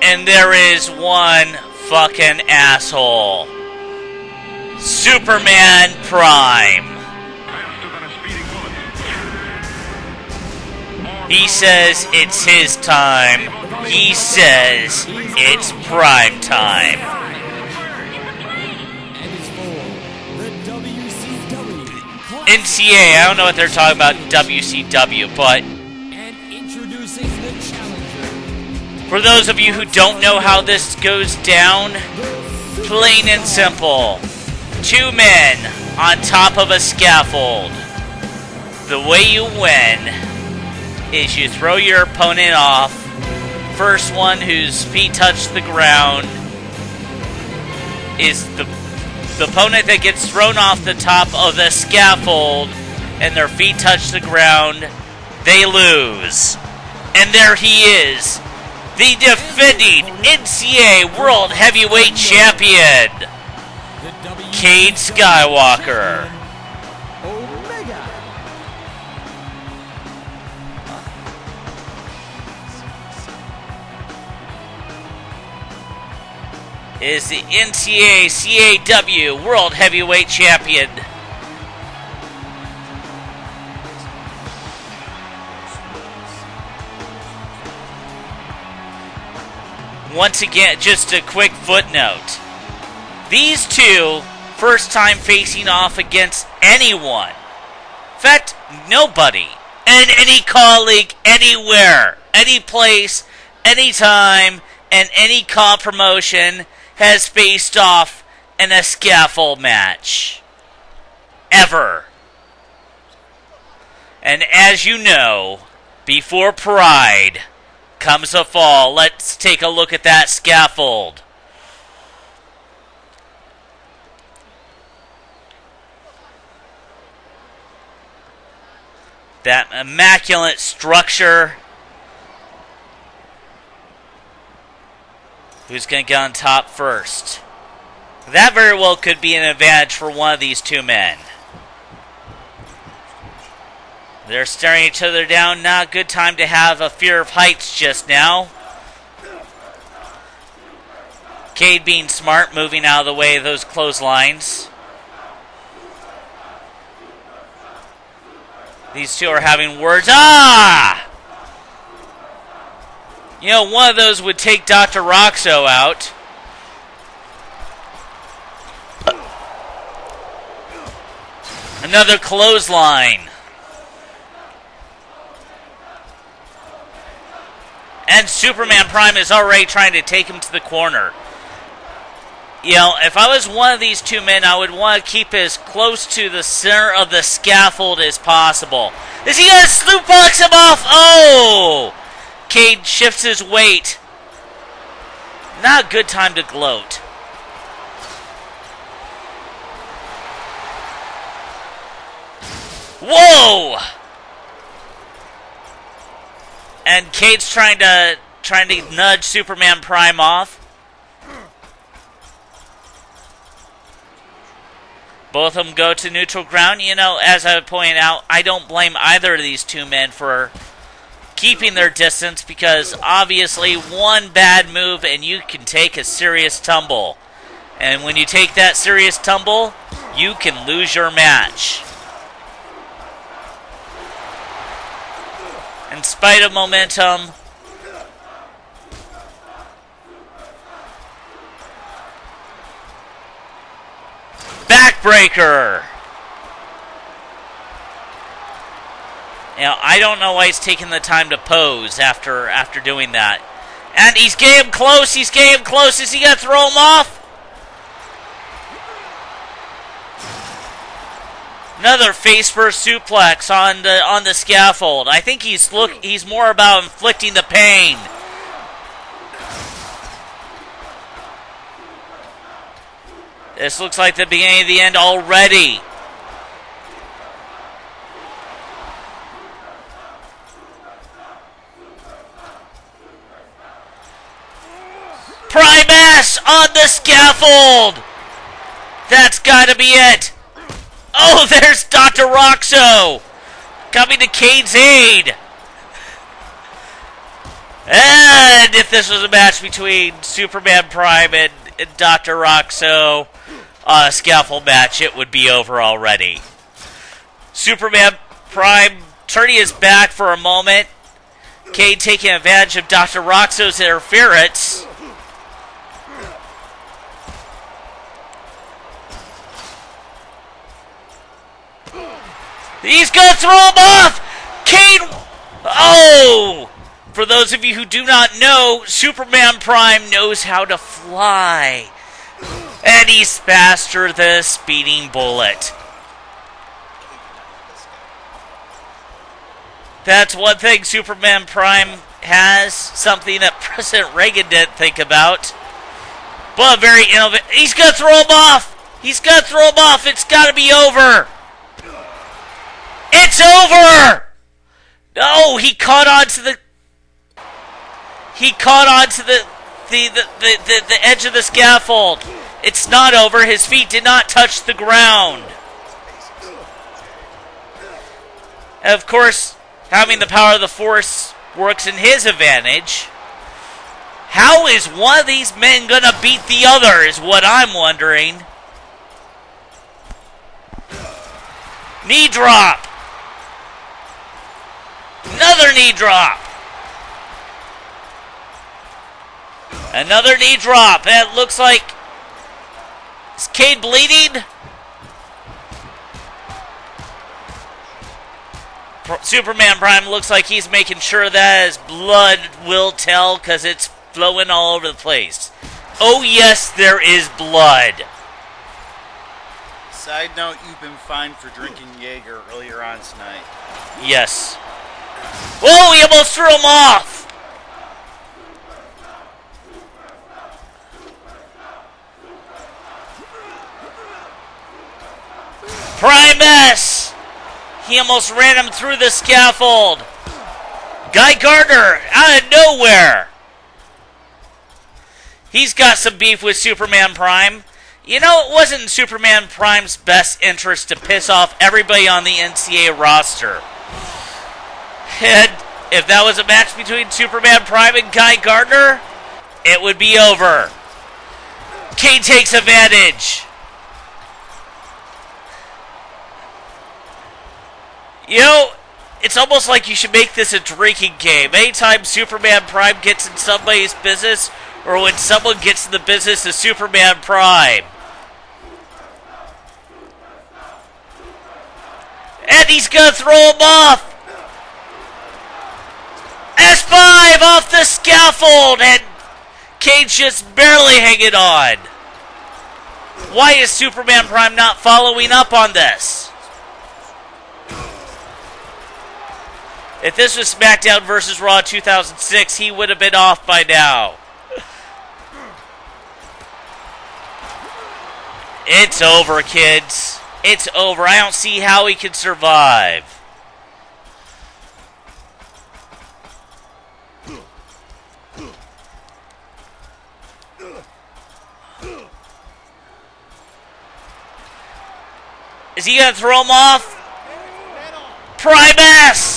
And there is one fucking asshole. Superman Prime. He says it's his time. He says it's prime time. NCA, I don't know what they're talking about WCW, but for those of you who don't know how this goes down, plain and simple, two men on top of a scaffold. The way you win is you throw your opponent off. First one whose feet touch the ground is the opponent that gets thrown off the top of the scaffold and their feet touch the ground, they lose. And there he is, the defending NCAA World Heavyweight Champion, Cade Skywalker. Is the NCAA CAW World Heavyweight Champion. Once again, just a quick footnote. These two, first time facing off against anyone. In fact, nobody. And any colleague, anywhere, any place, anytime, and any comp promotion has faced off in a scaffold match. Ever. And as you know, before Pride comes a fall. Let's take a look at that scaffold. That immaculate structure. Who's going to get on top first? That very well could be an advantage for one of these two men. They're staring each other down. Not a good time to have a fear of heights just now. Cade being smart, moving out of the way of those clotheslines. These two are having words. Ah! You know, one of those would take Dr. Roxo out. Another clothesline. And Superman Prime is already trying to take him to the corner. You know, if I was one of these two men, I would want to keep as close to the center of the scaffold as possible. Is he going to suplex him off? Oh! Cade shifts his weight. Not a good time to gloat. Whoa! And Cade's trying to nudge Superman Prime off. Both of them go to neutral ground. You know, as I pointed out, I don't blame either of these two men for keeping their distance, because obviously one bad move and you can take a serious tumble. And when you take that serious tumble, you can lose your match. In spite of momentum, backbreaker. Now, I don't know why he's taking the time to pose after doing that. And he's getting close. Is he going to throw him off? Another face first suplex on the scaffold. I think he's more about inflicting the pain. This looks like the beginning of the end already. Primus on the scaffold! That's gotta be it! Oh, there's Dr. Roxo! Coming to Cade's aid! And if this was a match between Superman Prime and Dr. Roxo, a scaffold match, it would be over already. Superman Prime turning his back for a moment. Kane taking advantage of Dr. Roxo's interference. He's going to throw him off! Kane! Oh! For those of you who do not know, Superman Prime knows how to fly. And he's faster than a speeding bullet. That's one thing Superman Prime has, something that President Reagan didn't think about. But very innovative. He's going to throw him off! He's going to throw him off! It's got to be over! It's over! No, he caught onto the... He caught onto the edge of the scaffold. It's not over. His feet did not touch the ground. And of course, having the power of the Force works in his advantage. How is one of these men going to beat the other is what I'm wondering. Knee drop. Another knee drop. Another knee drop. And it looks like... Is Cade bleeding? Superman Prime looks like he's making sure that his blood will tell because it's flowing all over the place. Oh yes, there is blood. Side note, you've been fined for drinking Jaeger earlier on tonight. Yes. Whoa, he almost threw him off! Primus! He almost ran him through the scaffold. Guy Gardner, out of nowhere. He's got some beef with Superman Prime. You know, it wasn't in Superman Prime's best interest to piss off everybody on the NCAA roster. And if that was a match between Superman Prime and Guy Gardner, it would be over. Kane takes advantage. You know, it's almost like you should make this a drinking game. Anytime Superman Prime gets in somebody's business, or when someone gets in the business of Superman Prime. And he's going to throw him off. S5 off the scaffold, and Kane's just barely hanging on. Why is Superman Prime not following up on this? If this was SmackDown vs. Raw 2006, he would have been off by now. It's over, kids. It's over. I don't see how he can survive. Is he going to throw him off? Primus!